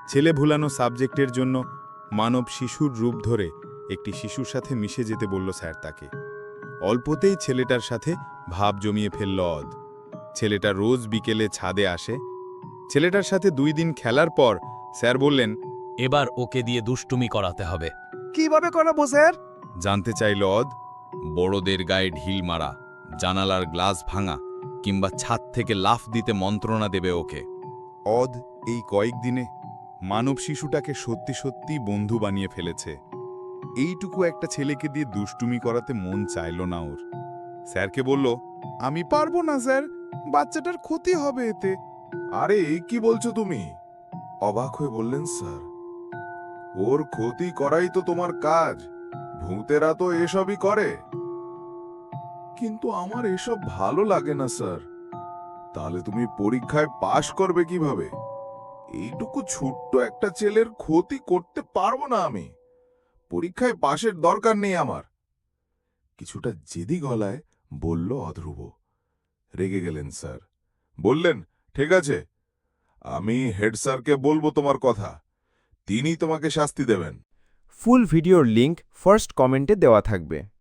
ছেলে ভুলানো সাবজেক্টের জন্য মানব শিশুর রূপ ধরে একটি শিশুর সাথে মিশে যেতে বলল স্যার তাকে। অল্পতেই ছেলেটার সাথে ভাব জমিয়ে ফেলল অদ। ছেলেটা রোজ বিকেলে ছাদে আসে। ছেলেটার সাথে 2 দিন খেলার পর স্যার বললেন, এবার ওকে দিয়ে দুষ্টুমি করাতে হবে। কিভাবে করাবো স্যার? জানতে চাইল অদ। বড়দের গায়ে ঢিল মারা, জানালার গ্লাস ভাঙা কিংবা ছাদ থেকে লাফ দিতে মন্ত্রণা দেবে ওকে। অদ এই কয়েকদিনে মানব শিশুটাকে সত্যি সত্যি বন্ধু বানিয়ে ফেলেছে। এইটুকু একটা ছেলেকে দিয়ে দুষ্টুমি করাতে মন চাইল না ওর। স্যারকে বলল, আমি পারবো না স্যার, বাচ্চাটার ক্ষতি হবে এতে। আরে কি বলছো তুমি? অবাক হয়ে বললেন স্যার। ওর ক্ষতি করাই তো তোমার কাজ, ভূতেরা তো এসবই করে। কিন্তু আমার এসব ভালো লাগে না স্যার। তাহলে তুমি পরীক্ষায় পাশ করবে কিভাবে? এইটুকু ছোট্ট একটা ছেলের ক্ষতি করতে পারবো না আমি। পরীক্ষায় পাশের দরকার নেই আমার। কিছুটা জেদি গলায় বলল অধ্রুব। রেগে গেলেন স্যার। বললেন, ঠিক আছে, আমি হেড স্যারকে বলবো তোমার কথা, তিনি তোমাকে শাস্তি দেবেন। ফুল ভিডিওর লিংক ফার্স্ট কমেন্টে দেওয়া থাকবে।